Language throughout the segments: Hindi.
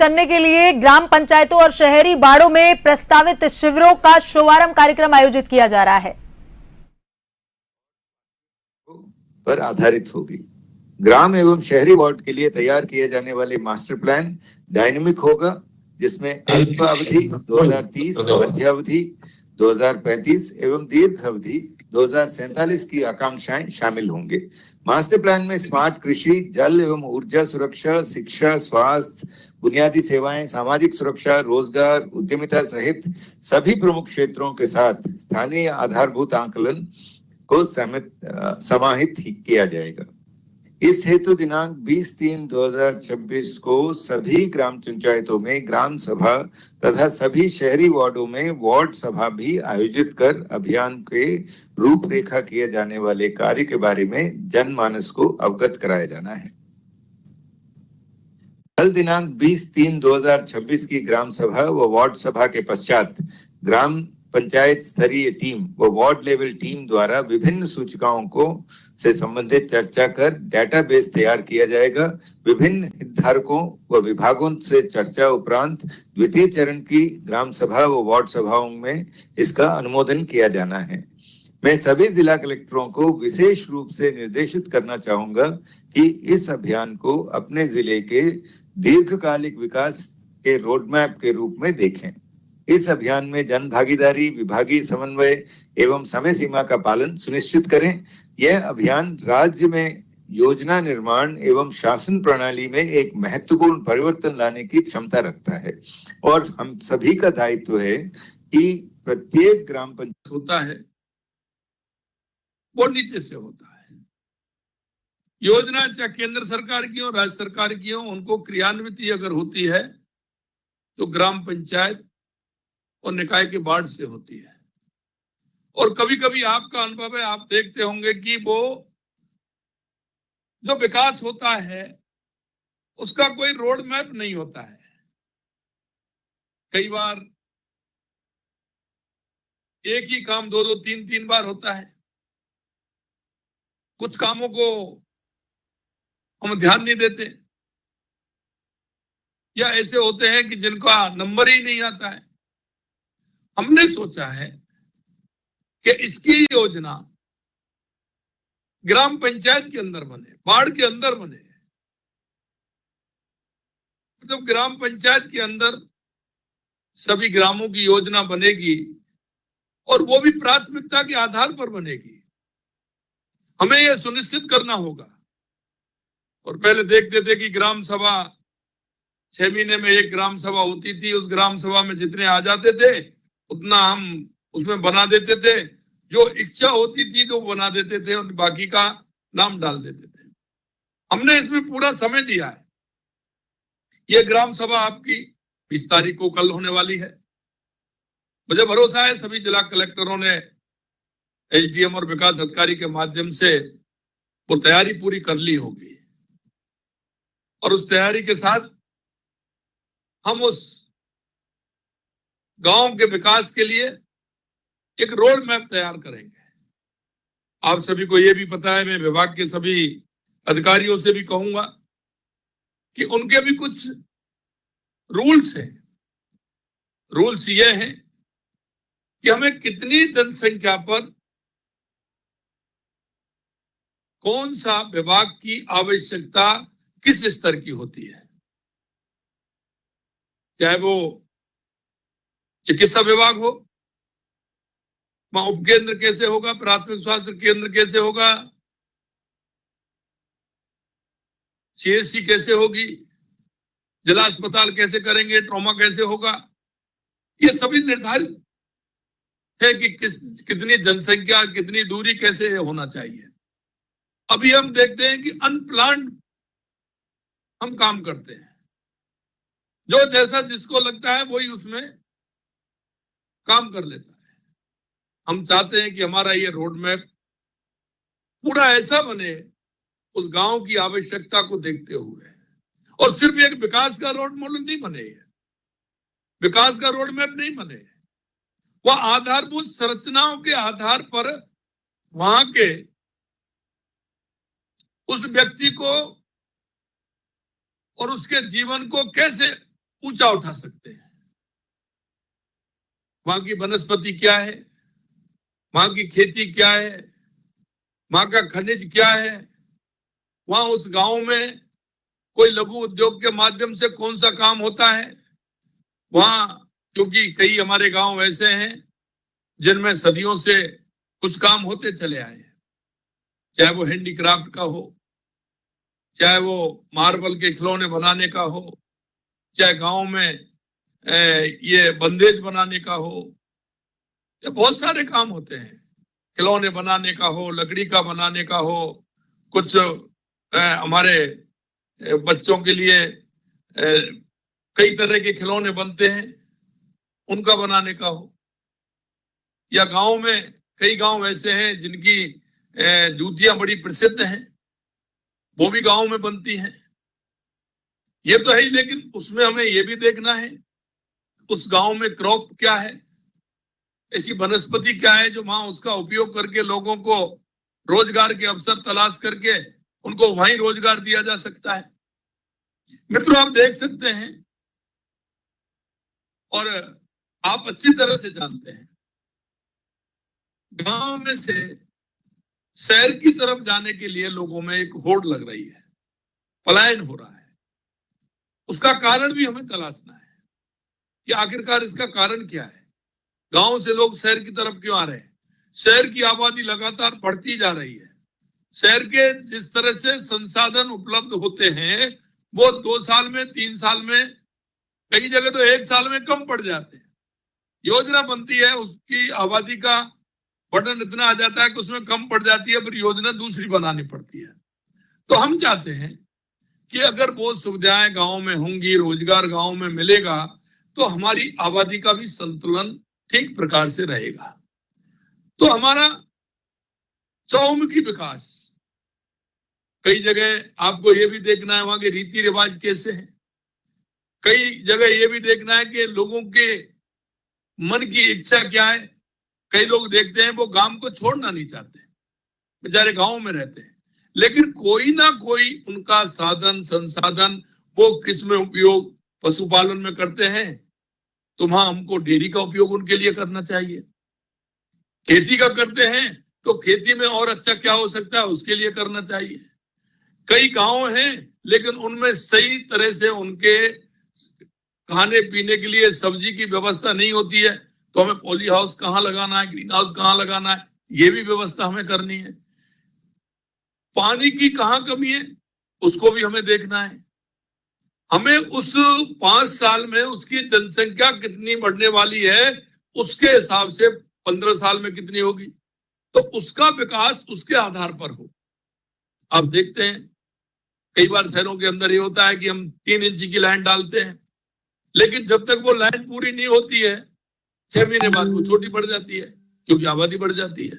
करने के लिए ग्राम पंचायतों और शहरी बाड़ों में प्रस्तावित शिविरों का शुभारंभ कार्यक्रम आयोजित किया जा रहा है। पर आधारित होगी। ग्राम एवं शहरी वार्ड के लिए तैयार किए जाने वाले मास्टर प्लान डायनेमिक होगा, जिसमें अल्पावधि 2030, मध्यावधि 2035 एवं दीर्घ अवधि 2047 की आकांक्षाएं शामिल होंगे। मास्टर प्लान में स्मार्ट कृषि, जल एवं ऊर्जा सुरक्षा, शिक्षा, स्वास्थ्य, बुनियादी सेवाएं, सामाजिक सुरक्षा, रोजगार, उद्यमिता सहित सभी प्रमुख क्षेत्रों के साथ स्थानीय आधारभूत आंकलन को समाहित किया जाएगा। इस हेतु दिनांक 20/3/2026 को सभी ग्राम पंचायतों में ग्राम सभा तथा सभी शहरी वार्डों में वार्ड सभा भी आयोजित कर अभियान के रूपरेखा किए जाने वाले कार्य के बारे में जनमानस को अवगत कराया जाना है। कल दिनांक 20/3/2026 की ग्राम सभा व वार्ड सभा के पश्चात ग्राम पंचायत स्तरीय टीम व वार्ड लेवल टीम द्वारा विभिन्न सूचकांकों को से संबंधित चर्चा कर डेटाबेस तैयार किया जाएगा। विभिन्न हितधारकों व विभागों से चर्चा उपरांत द्वितीय चरण की ग्राम सभा व वार्ड सभाओं में इसका अनुमोदन किया जाना है। मैं सभी जिला कलेक्टरों को विशेष रूप से निर्देशित करना चाहूंगा कि इस अभियान को अपने जिले के दीर्घकालिक विकास के रोडमैप के रूप में देखें। इस अभियान में जन भागीदारी, विभागीय समन्वय एवं समय सीमा का पालन सुनिश्चित करें। यह अभियान राज्य में योजना निर्माण एवं शासन प्रणाली में एक महत्वपूर्ण परिवर्तन लाने की क्षमता रखता है और हम सभी का दायित्व है कि प्रत्येक ग्राम पंचायत होता है वो नीचे से होता है। योजना चाहे केंद्र सरकार की हो, राज्य सरकार की हो, उनको क्रियान्वित अगर होती है तो ग्राम पंचायत और निकाय के वार्ड से होती है। और कभी कभी आपका अनुभव है, आप देखते होंगे कि वो जो विकास होता है उसका कोई रोड मैप नहीं होता है। कई बार एक ही काम 2-2, 3-3 बार होता है। कुछ कामों को हम ध्यान नहीं देते या ऐसे होते हैं कि जिनका नंबर ही नहीं आता है। हमने सोचा है कि इसकी योजना ग्राम पंचायत के अंदर बने, वार्ड के अंदर बने। जब ग्राम पंचायत के अंदर सभी ग्रामों की योजना बनेगी और वो भी प्राथमिकता के आधार पर बनेगी। हमें यह सुनिश्चित करना होगा। और पहले देखते थे कि ग्राम सभा 6 महीने में एक ग्राम सभा होती थी। उस ग्राम सभा में जितने आ जाते थे उतना हम उसमें बना देते थे। जो इच्छा होती थी तो बना देते थे और बाकी का नाम डाल देते थे। हमने इसमें पूरा समय दिया है। ये ग्राम सभा आपकी 20 तारीख को कल होने वाली है। मुझे भरोसा है सभी जिला कलेक्टरों ने एसडीएम और विकास अधिकारी के माध्यम से वो तैयारी पूरी कर ली होगी और उस तैयारी के साथ हम उस गांव के विकास के लिए एक रोड मैप तैयार करेंगे। आप सभी को यह भी पता है, मैं विभाग के सभी अधिकारियों से भी कहूंगा कि उनके भी कुछ रूल्स हैं। रूल्स ये हैं कि हमें कितनी जनसंख्या पर कौन सा विभाग की आवश्यकता किस स्तर की होती है। चाहे वो चिकित्सा विभाग हो, वहां उपकेंद्र कैसे होगा, प्राथमिक स्वास्थ्य केंद्र कैसे होगा, सीएससी कैसे होगी, जिला अस्पताल कैसे करेंगे, ट्रॉमा कैसे होगा, ये सभी निर्धारित है कि कितनी जनसंख्या, कितनी दूरी कैसे होना चाहिए। अभी हम देखते हैं कि अनप्लान्ड हम काम करते हैं। जो जैसा जिसको लगता है वही उसमें काम कर लेता है। हम चाहते हैं कि हमारा ये रोड मैप पूरा ऐसा बने उस गांव की आवश्यकता को देखते हुए, और सिर्फ एक विकास का रोड मॉडल नहीं बने, विकास का रोड मैप नहीं बने, वह आधारभूत संरचनाओं के आधार पर वहां के उस व्यक्ति को और उसके जीवन को कैसे ऊंचा उठा सकते हैं। वहां की वनस्पति क्या है, वहां की खेती क्या है, वहां का खनिज क्या है, वहां उस गांव में कोई लघु उद्योग के माध्यम से कौन सा काम होता है वहां, क्योंकि कई हमारे गांव ऐसे हैं जिनमें सदियों से कुछ काम होते चले आए हैं, चाहे वो हैंडीक्राफ्ट का हो, चाहे वो मार्बल के खिलौने बनाने का हो, चाहे गांव में ये बंदेज बनाने का हो, ये बहुत सारे काम होते हैं, खिलौने बनाने का हो, लकड़ी का बनाने का हो, कुछ हमारे बच्चों के लिए कई तरह के खिलौने बनते हैं उनका बनाने का हो, या गांव में कई गांव ऐसे हैं जिनकी जूतियां बड़ी प्रसिद्ध हैं, वो भी गांव में बनती हैं। ये तो है ही, लेकिन उसमें हमें ये भी देखना है उस गांव में क्रॉप क्या है, ऐसी वनस्पति क्या है जो वहां उसका उपयोग करके लोगों को रोजगार के अवसर तलाश करके उनको वहीं रोजगार दिया जा सकता है। मित्रों, आप देख सकते हैं और आप अच्छी तरह से जानते हैं, गांव में से शहर की तरफ जाने के लिए लोगों में एक होड़ लग रही है, पलायन हो रहा है। उसका कारण भी हमें तलाशना है कि आखिरकार इसका कारण क्या है। गांव से लोग शहर की तरफ क्यों आ रहे हैं? शहर की आबादी लगातार बढ़ती जा रही है। शहर के जिस तरह से संसाधन उपलब्ध होते हैं वो 2 साल में, 3 साल में, कई जगह तो 1 साल में कम पड़ जाते हैं। योजना बनती है, उसकी आबादी का बढ़न इतना आ जाता है कि उसमें कम पड़ जाती है, फिर योजना दूसरी बनानी पड़ती है। तो हम चाहते हैं कि अगर वो सुविधाएं गांव में होंगी, रोजगार गांव में मिलेगा, तो हमारी आबादी का भी संतुलन ठीक प्रकार से रहेगा। तो हमारा चौमुखी विकास, कई जगह आपको ये भी देखना है वहां के रीति रिवाज कैसे हैं, कई जगह ये भी देखना है कि लोगों के मन की इच्छा क्या है। कई लोग देखते हैं वो गांव को छोड़ना नहीं चाहते, बेचारे गांव में रहते हैं, लेकिन कोई ना कोई उनका साधन संसाधन वो किस में उपयोग पशुपालन में करते हैं, तो वहां हमको डेयरी का उपयोग उनके लिए करना चाहिए। खेती का करते हैं तो खेती में और अच्छा क्या हो सकता है उसके लिए करना चाहिए। कई गांव हैं लेकिन उनमें सही तरह से उनके खाने पीने के लिए सब्जी की व्यवस्था नहीं होती है, तो हमें पॉली हाउस कहाँ लगाना है, ग्रीन हाउस कहाँ लगाना है, ये भी व्यवस्था हमें करनी है। पानी की कहाँ कमी है उसको भी हमें देखना है। हमें उस 5 साल में उसकी जनसंख्या कितनी बढ़ने वाली है उसके हिसाब से 15 साल में कितनी होगी, तो उसका विकास उसके आधार पर हो। आप देखते हैं कई बार शहरों के अंदर ये होता है कि हम 3 इंच की लाइन डालते हैं, लेकिन जब तक वो लाइन पूरी नहीं होती है 6 महीने बाद वो छोटी पड़ जाती है क्योंकि आबादी बढ़ जाती है।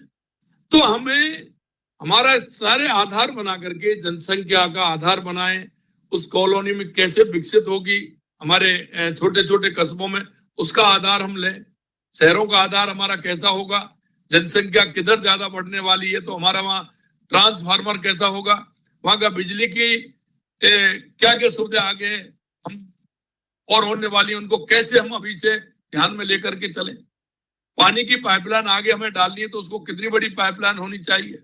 तो हमें हमारा सारे आधार बना करके जनसंख्या का आधार बनाएं, उस कॉलोनी में कैसे विकसित होगी, हमारे छोटे छोटे कस्बों में उसका आधार हम लें। शहरों का आधार हमारा कैसा होगा, जनसंख्या किधर ज्यादा बढ़ने वाली है तो हमारा वहाँ ट्रांसफार्मर कैसा होगा, वहां का बिजली की क्या क्या सुविधा आगे हम और होने वाली उनको कैसे हम अभी से ध्यान में लेकर के चलें। पानी की पाइपलाइन आगे हमें डालनी है तो उसको कितनी बड़ी पाइपलाइन होनी चाहिए।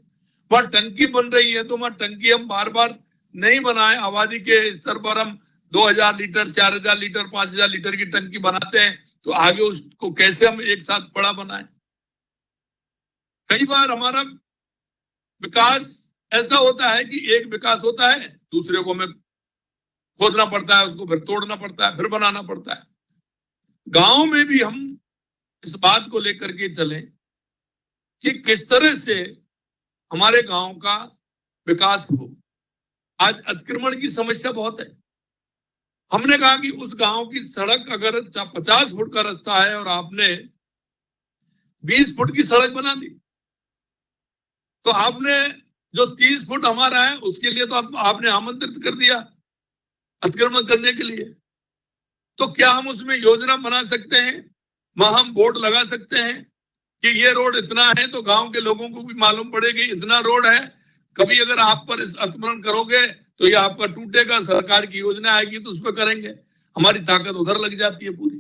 वहां टंकी बन रही है तो वहां टंकी हम बार बार नहीं बनाए, आबादी के स्तर पर हम 2000 लीटर 4000 लीटर 5000 लीटर की टंकी बनाते हैं, तो आगे उसको कैसे हम एक साथ बड़ा बनाए। कई बार हमारा विकास ऐसा होता है कि एक विकास होता है दूसरे को हमें खोदना पड़ता है, उसको फिर तोड़ना पड़ता है, फिर बनाना पड़ता है। गांव में भी हम इस बात को लेकर के चलें कि किस तरह से हमारे गांव का विकास हो। आज अतिक्रमण की समस्या बहुत है। हमने कहा कि उस गांव की सड़क अगर 50 फुट का रास्ता है और आपने 20 फुट की सड़क बना दी, तो आपने जो 30 फुट हमारा है उसके लिए तो आपने आमंत्रित कर दिया अतिक्रमण करने के लिए। तो क्या हम उसमें योजना बना सकते हैं, वहां हम बोर्ड लगा सकते हैं कि ये रोड इतना है, तो गांव के लोगों को भी मालूम पड़ेगी इतना रोड है, कभी अगर आप पर इस अतिक्रमण करोगे तो ये आपका टूटेगा, सरकार की योजना आएगी तो उस पर करेंगे। हमारी ताकत उधर लग जाती है पूरी।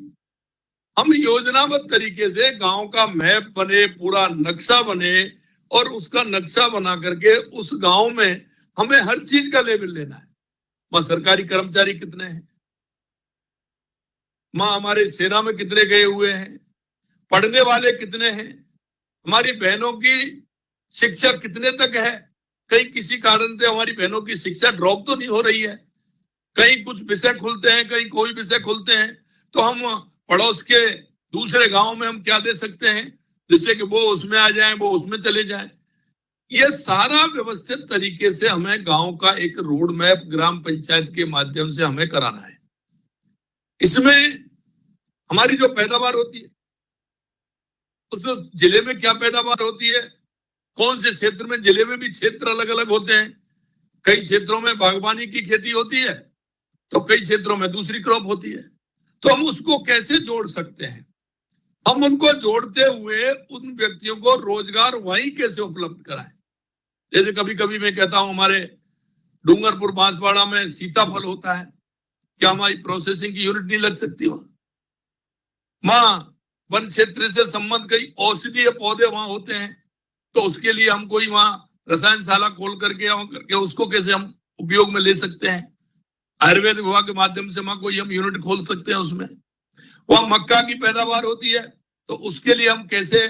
हम योजनाबद्ध तरीके से गांव का मैप बने, पूरा नक्शा बने, और उसका नक्शा बना करके उस गांव में हमें हर चीज का लेवल लेना है। वहां सरकारी कर्मचारी कितने हैं, वहां हमारे सेना में कितने गए हुए हैं, पढ़ने वाले कितने हैं, हमारी बहनों की शिक्षा कितने तक है। कहीं किसी कारण से हमारी बहनों की शिक्षा ड्रॉप तो नहीं हो रही है, कहीं कुछ विषय खुलते हैं, कहीं कोई विषय खुलते हैं, तो हम पड़ोस के दूसरे गांव में हम क्या दे सकते हैं जिससे कि वो उसमें आ जाएं, वो उसमें चले जाएं। ये सारा व्यवस्थित तरीके से हमें गांव का एक रोड मैप ग्राम पंचायत के माध्यम से हमें कराना है। इसमें हमारी जो पैदावार होती है, उस जिले में क्या पैदावार होती है, कौन से क्षेत्र में, जिले में भी क्षेत्र अलग अलग होते हैं। कई क्षेत्रों में बागवानी की खेती होती है तो कई क्षेत्रों में दूसरी क्रॉप होती है। तो हम उसको कैसे जोड़ सकते हैं, हम उनको जोड़ते हुए उन व्यक्तियों को रोजगार वहीं कैसे उपलब्ध कराएं। जैसे कभी कभी मैं कहता हूं हमारे डूंगरपुर बांसवाड़ा में सीताफल होता है, क्या हमारी प्रोसेसिंग की यूनिट नहीं लग सकती वहां वन क्षेत्र से संबंध कई औषधीय पौधे वहां होते हैं, तो उसके लिए हम कोई वहां रसायनशाला खोल करके उसको कैसे हम उपयोग में ले सकते हैं। आयुर्वेद विभाग के माध्यम से वहां कोई हम यूनिट खोल सकते हैं। उसमें वहां मक्का की पैदावार होती है तो उसके लिए हम कैसे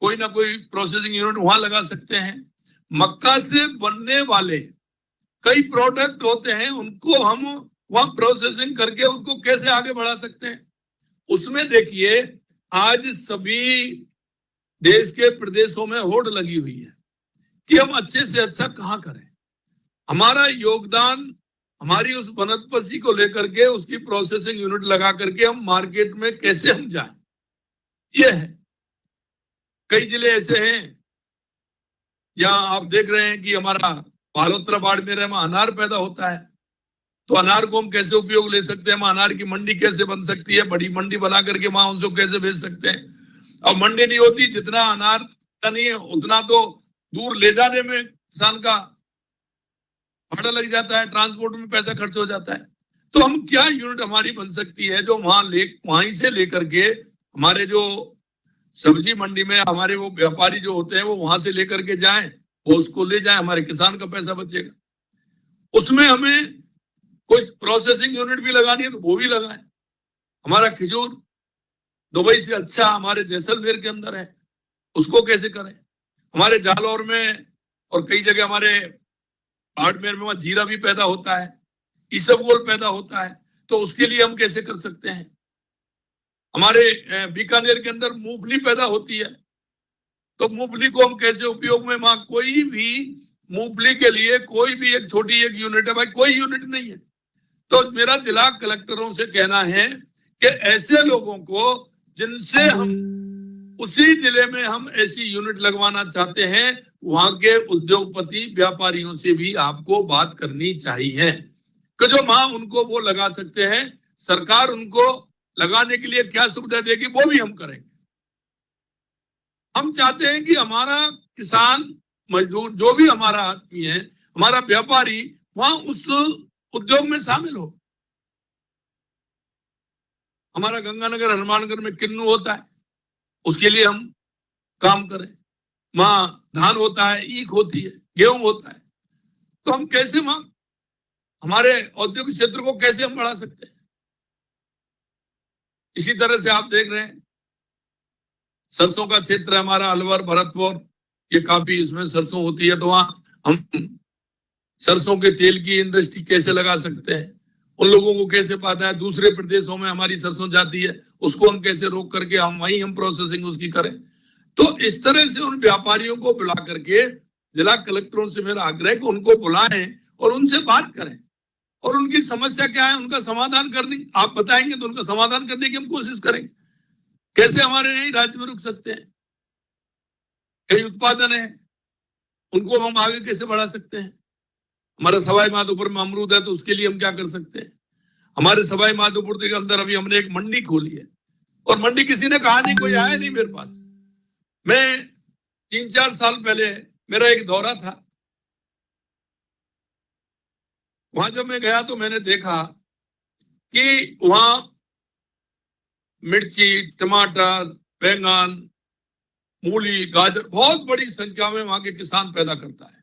कोई ना कोई प्रोसेसिंग यूनिट वहां लगा सकते हैं। मक्का से बनने वाले कई प्रोडक्ट होते हैं, उनको हम वहां प्रोसेसिंग करके उसको कैसे आगे बढ़ा सकते हैं। उसमें देखिए आज सभी देश के प्रदेशों में होड़ लगी हुई है कि हम अच्छे से अच्छा कहां करें। हमारा योगदान हमारी उस वनस्पति को लेकर के उसकी प्रोसेसिंग यूनिट लगा करके हम मार्केट में कैसे हम जाएं, ये है। कई जिले ऐसे हैं जहां आप देख रहे हैं कि हमारा बालोतरा बाड़मेर में अनार पैदा होता है, तो अनार को हम कैसे उपयोग ले सकते हैं, अनार की मंडी कैसे बन सकती है, बड़ी मंडी बना करके वहां उनको कैसे भेज सकते हैं। अब मंडी नहीं होती, जितना अनार का नहीं है उतना तो दूर ले जाने में किसान का भाड़ा लग जाता है, ट्रांसपोर्ट में पैसा खर्च हो जाता है। तो हम क्या यूनिट हमारी बन सकती है जो वहीं से लेकर के हमारे जो सब्जी मंडी में हमारे वो व्यापारी जो होते हैं वो वहां से लेकर के जाएं, वो उसको ले जाएं, हमारे किसान का पैसा बचेगा। उसमें हमें कोई प्रोसेसिंग यूनिट भी लगानी है तो वो भी लगाएं। हमारा खजूर दुबई से अच्छा हमारे जैसलमेर के अंदर है, उसको कैसे करें। हमारे जालौर में और कई जगह हमारे बाड़मेर में वहां जीरा भी पैदा होता है, इसबगोल पैदा होता है, तो उसके लिए हम कैसे कर सकते हैं। हमारे बीकानेर के अंदर मूंगफली पैदा होती है, तो मूंगफली को हम कैसे उपयोग में, वहां कोई भी मूंगफली के लिए कोई भी एक छोटी एक यूनिट है, भाई कोई यूनिट नहीं है। तो मेरा जिला कलेक्टरों से कहना है कि ऐसे लोगों को जिनसे हम उसी जिले में हम ऐसी यूनिट लगवाना चाहते हैं, वहां के उद्योगपति व्यापारियों से भी आपको बात करनी चाहिए कि जो वहां उनको वो लगा सकते हैं। सरकार उनको लगाने के लिए क्या सुविधा देगी वो भी हम करेंगे। हम चाहते हैं कि हमारा किसान मजदूर जो भी हमारा आदमी है, हमारा व्यापारी वहां उस उद्योग में शामिल हो। हमारा गंगानगर हनुमानगढ़ में किन्नू होता है, उसके लिए हम काम करें। वहां धान होता है, ईख होती है, गेहूं होता है, तो हम कैसे वहां हमारे औद्योगिक क्षेत्र को कैसे हम बढ़ा सकते हैं। इसी तरह से आप देख रहे हैं सरसों का क्षेत्र है हमारा, अलवर भरतपुर, ये काफी इसमें सरसों होती है, तो वहां हम सरसों के तेल की इंडस्ट्री कैसे लगा सकते हैं, उन लोगों को कैसे पता है दूसरे प्रदेशों में हमारी सरसों जाती है, उसको हम कैसे रोक करके हम वहीं हम प्रोसेसिंग उसकी करें। तो इस तरह से उन व्यापारियों को बुला करके जिला कलेक्टरों से मेरा आग्रह है कि उनको बुलाएं और उनसे बात करें और उनकी समस्या क्या है उनका समाधान करने, आप बताएंगे तो उनका समाधान करने की हम कोशिश करेंगे। कैसे हमारे यही राज्य में रुक सकते हैं, कई उत्पादन है उनको हम आगे कैसे बढ़ा सकते हैं। हमारा सवाई माधोपुर में अमरूद है, तो उसके लिए हम क्या कर सकते हैं। हमारे सवाई माधोपुर के अंदर अभी हमने एक मंडी खोली है, और मंडी किसी ने कहा नहीं, कोई आया नहीं मेरे पास। मैं 3-4 साल पहले मेरा एक दौरा था, वहां जब मैं गया तो मैंने देखा कि वहां मिर्ची, टमाटर, बैंगन, मूली, गाजर बहुत बड़ी संख्या में वहां के किसान पैदा करता है।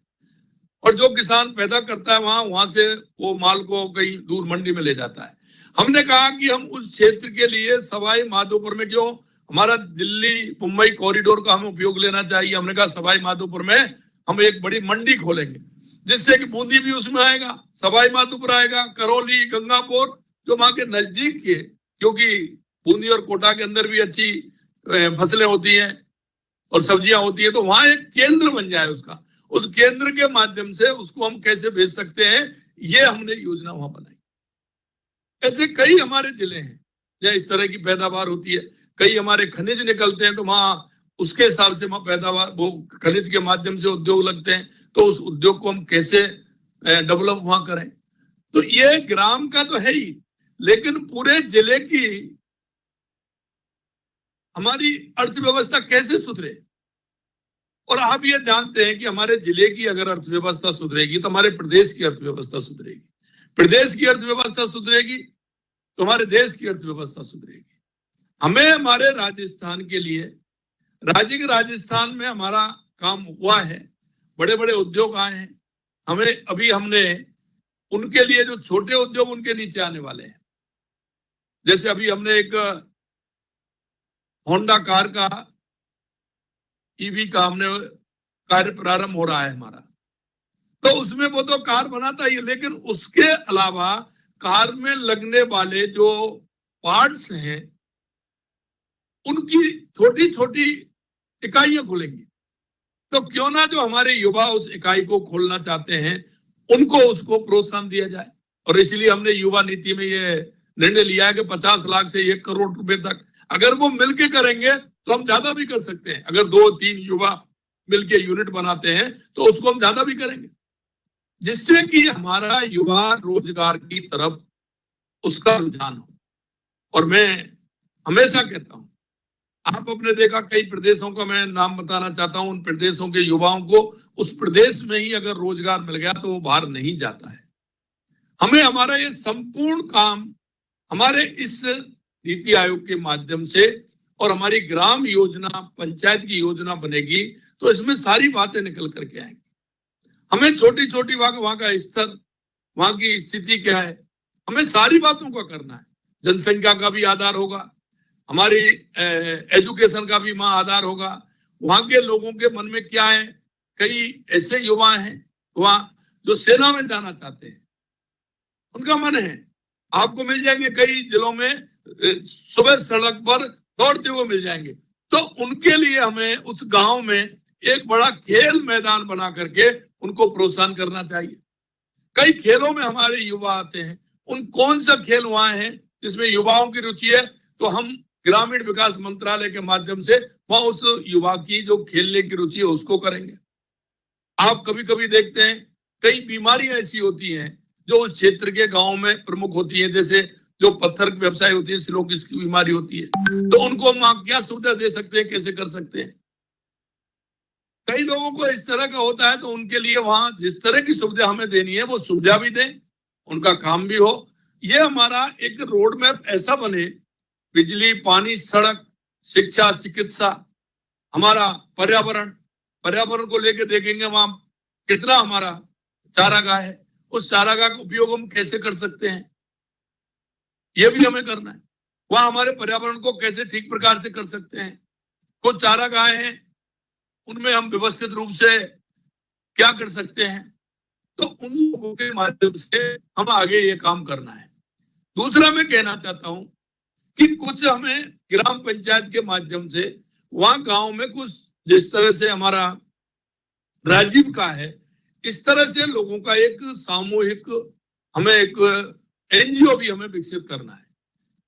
और जो किसान पैदा करता है वहां से वो माल को कहीं दूर मंडी में ले जाता है। हमने कहा कि हम उस क्षेत्र के लिए सवाई माधोपुर में, क्यों हमारा दिल्ली मुंबई कॉरिडोर का हमें उपयोग लेना चाहिए, हमने कहा सवाई माधोपुर में हम एक बड़ी मंडी खोलेंगे जिससे कि बूंदी भी उसमें आएगा, सवाई माधोपुर आएगा, करौली, गंगापुर जो वहां के नजदीक के, क्योंकि बूंदी और कोटा के अंदर भी अच्छी फसलें होती हैं और सब्जियां होती है, तो वहां एक केंद्र बन जाए उसका, उस केंद्र के माध्यम से उसको हम कैसे भेज सकते हैं, ये हमने योजना वहां बनाई। ऐसे कई हमारे जिले हैं जहाँ इस तरह की पैदावार होती है, कई हमारे खनिज निकलते हैं तो वहां उसके हिसाब से वहां पैदावार, वो खनिज के माध्यम से उद्योग लगते हैं तो उस उद्योग को हम कैसे डेवलप वहां करें। तो ये ग्राम का तो है ही, लेकिन पूरे जिले की हमारी अर्थव्यवस्था कैसे सुधरे। और आप ये जानते हैं कि हमारे जिले की अगर अर्थव्यवस्था सुधरेगी तो हमारे प्रदेश की अर्थव्यवस्था सुधरेगी, प्रदेश की अर्थव्यवस्था सुधरेगी तो हमारे देश की अर्थव्यवस्था सुधरेगी। हमें हमारे राजस्थान के लिए, राजस्थान में हमारा काम हुआ है, बड़े बड़े उद्योग आए हैं, हमें अभी हमने उनके लिए जो छोटे उद्योग उनके नीचे आने वाले हैं। जैसे अभी हमने एक होंडा कार का, ईवी का हमने कार्य प्रारंभ हो रहा है हमारा, तो उसमें वो तो कार बनाता ही है, लेकिन उसके अलावा कार में लगने वाले जो पार्ट्स हैं उनकी छोटी छोटी इकाइयां खुलेंगी। तो क्यों ना जो हमारे युवा उस इकाई को खोलना चाहते हैं उनको उसको प्रोत्साहन दिया जाए। और इसलिए हमने युवा नीति में ये निर्णय लिया है कि 50 लाख से 1 करोड़ रुपए तक अगर वो मिलके करेंगे तो हम ज्यादा भी कर सकते हैं। अगर 2-3 युवा मिलके यूनिट बनाते हैं तो उसको हम ज्यादा भी करेंगे, जिससे कि हमारा युवा रोजगार की तरफ उसका रुझान हो। और मैं हमेशा कहता हूं, आप अपने देखा कई प्रदेशों का मैं नाम बताना चाहता हूं, उन प्रदेशों के युवाओं को उस प्रदेश में ही अगर रोजगार मिल गया तो वो बाहर नहीं जाता है। हमें हमारा ये संपूर्ण काम हमारे इस नीति आयोग के माध्यम से और हमारी ग्राम योजना, पंचायत की योजना बनेगी तो इसमें सारी बातें निकल करके आएंगी। हमें छोटी छोटी वहां का स्तर, वहां की स्थिति क्या है, हमें सारी बातों का करना है। जनसंख्या का भी आधार होगा, हमारी एजुकेशन का भी वहां आधार होगा, वहां के लोगों के मन में क्या है। कई ऐसे युवा हैं वहां जो सेना में जाना चाहते हैं, उनका मन है, आपको मिल जाएंगे कई जिलों में, सुबह सड़क पर दौड़ते हुए मिल जाएंगे। तो उनके लिए हमें उस गांव में एक बड़ा खेल मैदान बना करके उनको प्रोत्साहन करना चाहिए। कई खेलों में हमारे युवा आते हैं, उन कौन सा खेल वहां है जिसमें युवाओं की रुचि है, तो हम ग्रामीण विकास मंत्रालय के माध्यम से वहां उस युवा की जो खेलने की रुचि है उसको करेंगे। आप कभी कभी देखते हैं कई बीमारियां ऐसी होती हैं जो उस क्षेत्र के गांव में प्रमुख होती है, जैसे जो पत्थर की व्यवसाय होती है, सिरोसिस की बीमारी होती है, तो उनको हम क्या सुविधा दे सकते हैं, कैसे कर सकते हैं। कई लोगों को इस तरह का होता है तो उनके लिए वहां जिस तरह की सुविधा हमें देनी है वो सुविधा भी दें, उनका काम भी हो। ये हमारा एक रोड मैप ऐसा बने, बिजली, पानी, सड़क, शिक्षा, चिकित्सा, हमारा पर्यावरण को लेकर देखेंगे वहां कितना हमारा चारागाह है, उस चारागाह का उपयोग हम कैसे कर सकते हैं, ये भी हमें करना है। वहां हमारे पर्यावरण को कैसे ठीक प्रकार से कर सकते हैं। कुछ चारागाह हैं उनमें हम व्यवस्थित रूप से क्या कर सकते हैं, तो उन लोगों के माध्यम से हम आगे ये काम करना है। दूसरा मैं कहना चाहता हूं कि कुछ हमें ग्राम पंचायत के माध्यम से वहां गांव में कुछ, जिस तरह से हमारा राजीव का है, इस तरह से लोगों का एक सामूहिक, हमें एक एनजीओ भी हमें विकसित करना है,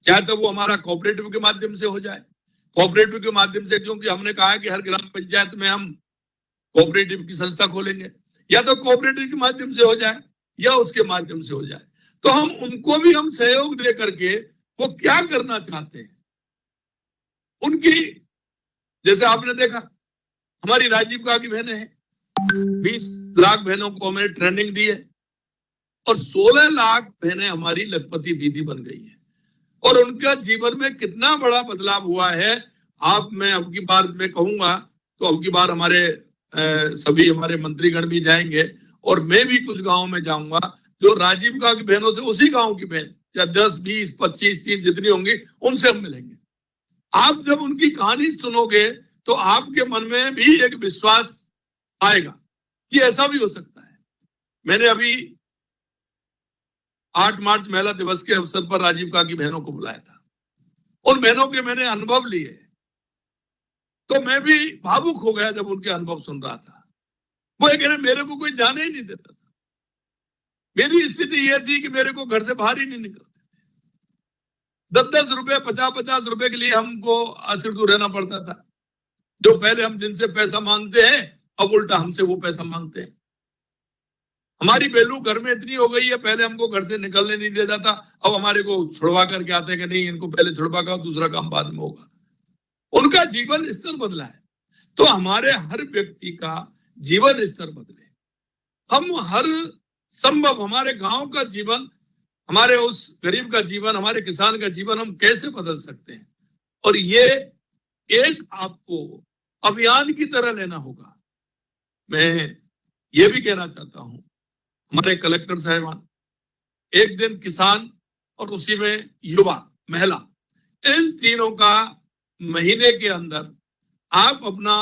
चाहे तो वो हमारा कोऑपरेटिव के माध्यम से हो जाए। कोऑपरेटिव के माध्यम से, क्योंकि हमने कहा है कि हर ग्राम पंचायत में हम कोऑपरेटिव की संस्था खोलेंगे, या तो कोऑपरेटिव के माध्यम से हो जाए या उसके माध्यम से हो जाए, तो हम उनको भी हम सहयोग दे करके वो क्या करना चाहते हैं उनकी, जैसे आपने देखा हमारी राजीव का की बहनें हैं, 20 लाख बहनों को हमने ट्रेनिंग दी है, और 16 लाख बहनें हमारी लखपति दीदी बन गई है और उनका जीवन में कितना बड़ा बदलाव हुआ है। मैं अब की बार मैं कहूंगा तो अब की बार हमारे सभी हमारे मंत्रीगण भी जाएंगे और मैं भी कुछ गांव में जाऊंगा जो राजीव गांधी की बहनों से, उसी गांव की बहन या 10, 20, 25, 30 जितनी होंगी उनसे हम मिलेंगे। आप जब उनकी कहानी सुनोगे तो आपके मन में भी एक विश्वास आएगा कि ऐसा भी हो सकता है। मैंने अभी 8 मार्च महिला दिवस के अवसर पर राजीव गांधी की बहनों को बुलाया था। उन बहनों के मैंने अनुभव लिए तो मैं भी भावुक हो गया जब उनके अनुभव सुन रहा था। वो कह रहे मेरे को कोई जाने ही नहीं देता था। मेरी स्थिति यह थी कि मेरे को घर से बाहर ही नहीं निकलते थे। 10-10 रुपए 50-50 रुपए के लिए हमको आश्रित रहना पड़ता था। जो पहले हम जिनसे पैसा मांगते हैं अब उल्टा हमसे वो पैसा मांगते हैं। हमारी वैल्यू घर में इतनी हो गई है, पहले हमको घर से निकलने नहीं देता था, अब हमारे को छुड़वा करके आते हैं कि नहीं इनको पहले छुड़वा कर दूसरा काम बाद में होगा। उनका जीवन स्तर बदला है तो हमारे हर व्यक्ति का जीवन स्तर बदले। हम हर संभव हमारे गांव का जीवन, हमारे उस गरीब का जीवन, हमारे किसान का जीवन हम कैसे बदल सकते हैं। और ये एक आपको अभियान की तरह लेना होगा। मैं ये भी कहना चाहता हूं हमारे कलेक्टर साहिबान, एक दिन किसान और उसी में युवा महिला, इन तीनों का महीने के अंदर आप अपना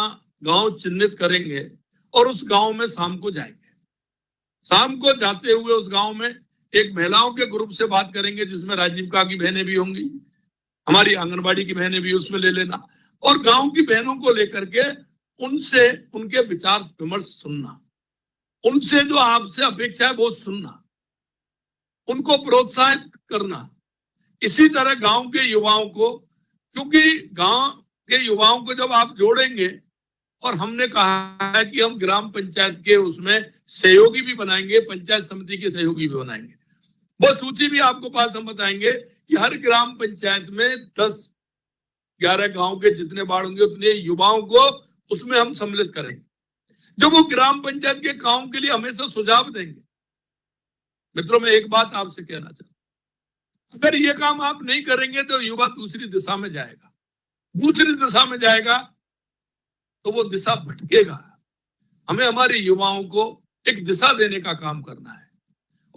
गांव चिन्हित करेंगे और उस गांव में शाम को जाएंगे। शाम को जाते हुए उस गांव में एक महिलाओं के ग्रुप से बात करेंगे जिसमें राजीव गांधी की बहनें भी होंगी, हमारी आंगनबाड़ी की बहनें भी उसमें ले लेना और गांव की बहनों को लेकर के उनसे उनके विचार विमर्श सुनना, उनसे जो आपसे अपेक्षा है वो सुनना, उनको प्रोत्साहित करना। इसी तरह गांव के युवाओं को, क्योंकि गांव के युवाओं को जब आप जोड़ेंगे और हमने कहा है कि हम ग्राम पंचायत के उसमें सहयोगी भी बनाएंगे, पंचायत समिति के सहयोगी भी बनाएंगे। वो सूची भी आपको पास हम बताएंगे कि हर ग्राम पंचायत में 10-11 गांव के जितने वार्ड होंगे उतने युवाओं को उसमें हम सम्मिलित करेंगे जो वो ग्राम पंचायत के काम के लिए हमेशा सुझाव देंगे। मित्रों, मैं एक बात आपसे कहना चाहता हूं, अगर ये काम आप नहीं करेंगे तो युवा दूसरी दिशा में जाएगा, दूसरी दिशा में जाएगा तो वो दिशा भटकेगा। हमें हमारे युवाओं को एक दिशा देने का काम करना है।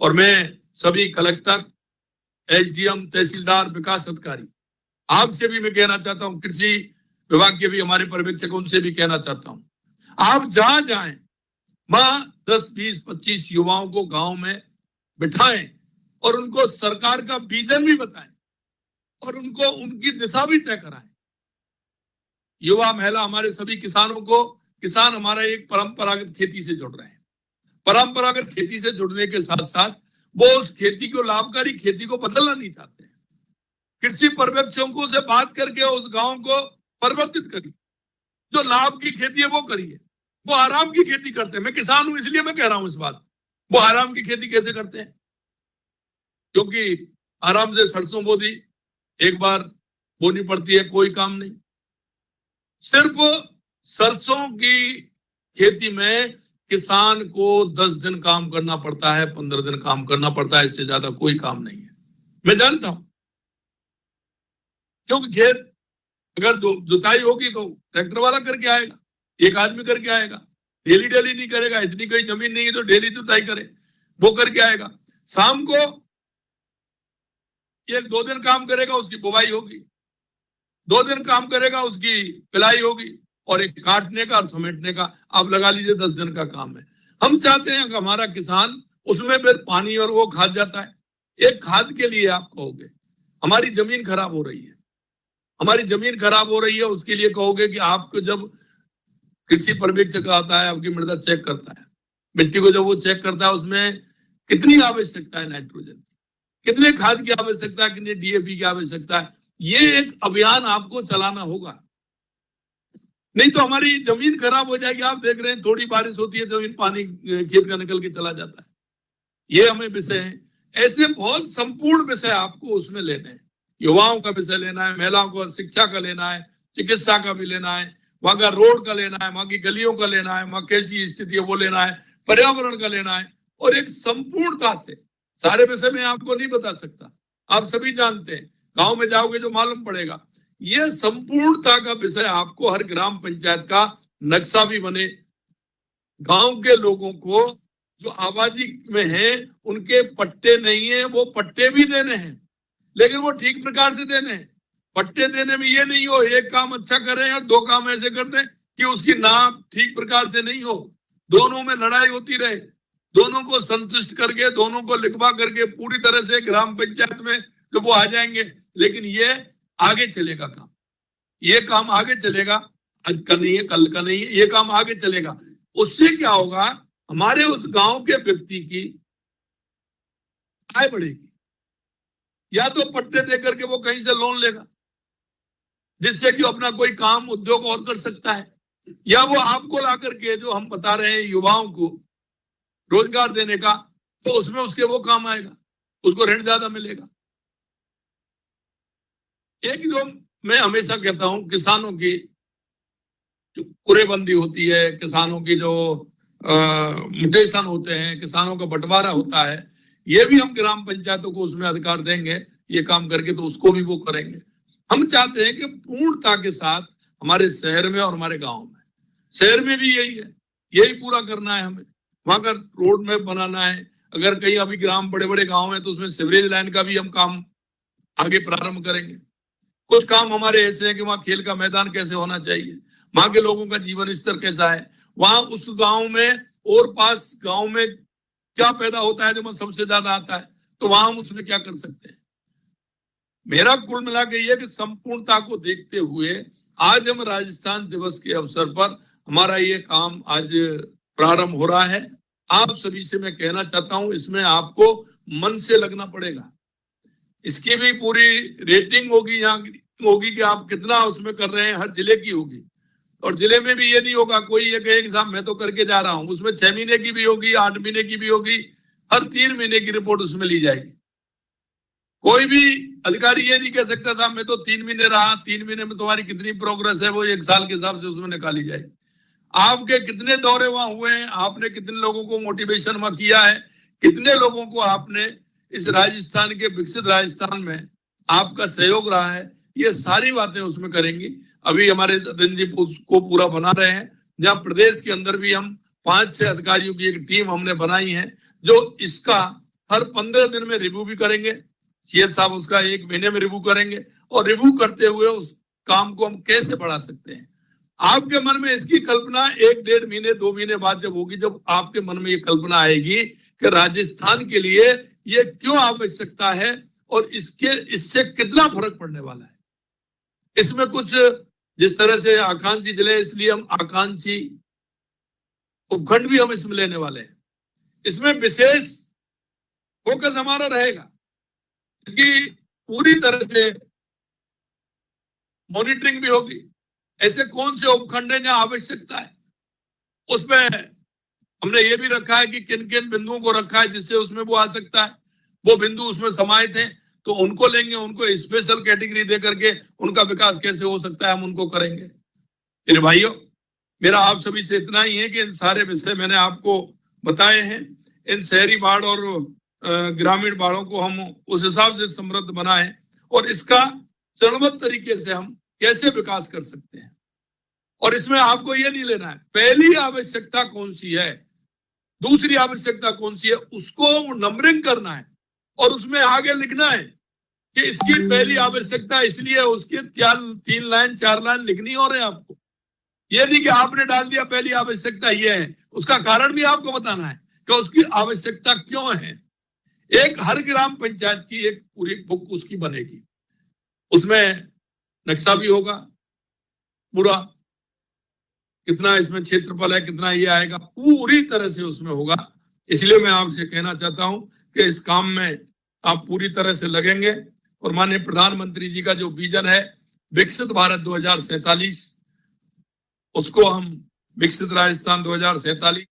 और मैं सभी कलेक्टर, एसडीएम, तहसीलदार, विकास अधिकारी, आपसे भी मैं कहना चाहता हूं, कृषि विभाग के भी हमारे पर्यवेक्षक, उनसे भी कहना चाहता हूं, आप जहां जाएं वहां 10, 20, 25 युवाओं को गांव में बिठाएं और उनको सरकार का विजन भी बताएं और उनको उनकी दिशा भी तय कराएं। युवा महिला हमारे सभी किसानों को, किसान हमारा एक परंपरागत खेती से जुड़ रहे हैं। परंपरागत खेती से जुड़ने के साथ साथ वो उस खेती को, लाभकारी खेती को बदलना नहीं चाहते हैं। कृषि पर्यवेक्षकों से बात करके उस गांव को परिवर्तित करिए, जो लाभ की खेती है वो करिए। वो आराम की खेती करते हैं। मैं किसान हूं इसलिए मैं कह रहा हूं इस बात। वो आराम की खेती कैसे करते हैं? क्योंकि आराम से सरसों बो दी, एक बार बोनी पड़ती है, कोई काम नहीं। सिर्फ सरसों की खेती में किसान को 10 दिन काम करना पड़ता है, 15 दिन काम करना पड़ता है, इससे ज्यादा कोई काम नहीं है। मैं जानता हूं, क्योंकि खेत अगर जुताई होगी तो ट्रैक्टर वाला करके आएगा, एक आदमी करके आएगा, डेली डेली नहीं करेगा। इतनी कोई जमीन नहीं है तो डेली जुताई करे, वो करके आएगा। शाम को 1-2 दिन काम करेगा, उसकी बुवाई होगी, 2 दिन काम करेगा, उसकी पिलाई होगी, और एक काटने का और समेटने का आप लगा लीजिए 10 दिन का काम है। हम चाहते हैं कि हमारा किसान उसमें फिर पानी और वो खाद जाता है। एक खाद के लिए आप कहोगे हमारी जमीन खराब हो रही है, हमारी जमीन खराब हो रही है, उसके लिए कहोगे कि आपको जब कृषि पर्यवेक्षक आता है, आपकी मृदा चेक करता है, मिट्टी को जब वो चेक करता है उसमें कितनी आवश्यकता है नाइट्रोजन, कितने खाद की आवश्यकता है, कितने डीएपी की आवश्यकता है, ये एक अभियान आपको चलाना होगा। नहीं तो हमारी जमीन खराब हो जाएगी। आप देख रहे हैं थोड़ी बारिश होती है, जमीन पानी खेत का निकल के चला जाता है। ये हमें विषय है, ऐसे बहुत संपूर्ण विषय आपको उसमें लेने हैं। युवाओं का विषय लेना है, महिलाओं को शिक्षा का लेना है, चिकित्सा का भी लेना है, वहां का रोड का लेना है, वहां की गलियों का लेना है, वहां कैसी स्थिति है वो लेना है, पर्यावरण का लेना है, और एक संपूर्णता से सारे विषय में आपको नहीं बता सकता, आप सभी जानते हैं, गांव में जाओगे जो मालूम पड़ेगा। ये संपूर्णता का विषय आपको हर ग्राम पंचायत का नक्शा भी बने, गांव के लोगों को जो आबादी में है उनके पट्टे नहीं है, वो पट्टे भी देने हैं, लेकिन वो ठीक प्रकार से देने हैं। पट्टे देने में ये नहीं हो एक काम अच्छा कर रहे हैं और दो काम ऐसे कर दें कि उसकी नाप ठीक प्रकार से नहीं हो, दोनों में लड़ाई होती रहे, दोनों को संतुष्ट करके, दोनों को लिखवा करके पूरी तरह से ग्राम पंचायत में जब वो आ जाएंगे, लेकिन ये आगे चलेगा काम, ये काम आगे चलेगा, आज का नहीं है, कल का नहीं है, ये काम आगे चलेगा। उससे क्या होगा, हमारे उस गांव के व्यक्ति की आय बढ़ेगी, या तो पट्टे देकर के वो कहीं से लोन लेगा जिससे कि अपना कोई काम उद्योग और कर सकता है, या वो आपको ला करके जो हम बता रहे हैं युवाओं को रोजगार देने का, तो उसमें उसके वो काम आएगा, उसको ऋण ज्यादा मिलेगा। एक जो मैं हमेशा कहता हूं, किसानों की जो कुरेबंदी होती है, किसानों की जो म्यूटेशन होते हैं, किसानों का बंटवारा होता है, ये भी हम ग्राम पंचायतों को उसमें अधिकार देंगे ये काम करके, तो उसको भी वो करेंगे। हम चाहते हैं कि पूर्णता के साथ हमारे शहर में और हमारे गांव में, शहर में भी यही है, यही पूरा करना है हमें, वहां का रोड मैप बनाना है। अगर कहीं अभी ग्राम बड़े बड़े गांव है तो उसमें सीवरेज लाइन का भी हम काम आगे प्रारंभ करेंगे। कुछ काम हमारे ऐसे हैं कि वहाँ खेल का मैदान कैसे होना चाहिए, वहां के लोगों का जीवन स्तर कैसा है, वहां उस गांव में और पास गांव में क्या पैदा होता है जो सबसे ज्यादा आता है, तो वहां हम उसमें क्या कर सकते हैं। मेरा कुल मिला के ये कि संपूर्णता को देखते हुए आज हम राजस्थान दिवस के अवसर पर हमारा ये काम आज प्रारंभ हो रहा है। आप सभी से मैं कहना चाहता हूं, इसमें आपको मन से लगना पड़ेगा, इसकी भी पूरी रेटिंग होगी, यहाँ होगी कि आप कितना उसमें कर रहे हैं, हर जिले की होगी। और जिले में भी ये नहीं होगा कोई ये कहे कि साहब मैं तो करके जा रहा हूं, उसमें 6 महीने की भी होगी, 8 महीने की भी होगी, हर 3 महीने की रिपोर्ट उसमें ली जाएगी। कोई भी अधिकारी ये नहीं कह सकता साहब मैं तो 3 महीने रहा, 3 महीने में तुम्हारी कितनी प्रोग्रेस है वो 1 साल के हिसाब से उसमें निकाली जाएगी। आपके कितने दौरे वहां हुए हैं, आपने कितने लोगों को मोटिवेशन वहां किया है, कितने लोगों को आपने इस राजस्थान के विकसित राजस्थान में आपका सहयोग रहा है, ये सारी बातें उसमें करेंगी। अभी हमारे सदन जी को पूरा बना रहे हैं, जहां प्रदेश के अंदर भी हम 5-6 अधिकारियों की एक टीम हमने बनाई है जो इसका हर 15 दिन में रिव्यू भी करेंगे। सीएस साहब उसका 1 महीने में रिव्यू करेंगे और रिव्यू करते हुए उस काम को हम कैसे बढ़ा सकते हैं। आपके मन में इसकी कल्पना 1-1.5 महीने 2 महीने बाद जब होगी, जब आपके मन में ये कल्पना आएगी कि राजस्थान के लिए ये क्यों आवश्यकता है और इससे कितना फर्क पड़ने वाला है। इसमें कुछ जिस तरह से आकांक्षी जिले, इसलिए हम आकांक्षी उपखंड भी हम इसमें लेने वाले हैं। इसमें विशेष फोकस हमारा रहेगा, इसकी पूरी तरह से मॉनिटरिंग भी होगी। ऐसे कौन से उपखंड है जहां आवश्यकता है, उसमें हमने ये भी रखा है कि किन किन बिंदुओं को रखा है जिससे उसमें वो आ सकता है, वो बिंदु उसमें समाहित हैं तो उनको लेंगे, उनको स्पेशल कैटेगरी दे करके उनका विकास कैसे हो सकता है हम उनको करेंगे। मेरे भाइयों, मेरा आप सभी से इतना ही है कि इन सारे विषय मैंने आपको बताए हैं। इन शहरी बाढ़ और ग्रामीण बाढ़ों को हम उस हिसाब से समृद्ध बनाएं और इसका चरणबद्ध तरीके से हम कैसे विकास कर सकते हैं। और इसमें आपको ये नहीं लेना है पहली आवश्यकता कौन सी है, दूसरी आवश्यकता कौन सी है, उसको नंबरिंग करना है और उसमें आगे लिखना है कि इसकी पहली आवश्यकता इसलिए, उसकी 3 लाइन 4 लाइन लिखनी हो रहे हैं आपको। ये नहीं कि आपने डाल दिया पहली आवश्यकता ये है, उसका कारण भी आपको बताना है कि उसकी आवश्यकता क्यों है। एक हर ग्राम पंचायत की एक पूरी बुक उसकी बनेगी, उसमें नक्शा भी होगा पूरा, कितना इसमें क्षेत्रफल है, कितना ये आएगा, पूरी तरह से उसमें होगा। इसलिए मैं आपसे कहना चाहता हूं कि इस काम में आप पूरी तरह से लगेंगे और माननीय प्रधानमंत्री जी का जो विजन है विकसित भारत 2047, उसको हम विकसित राजस्थान 2047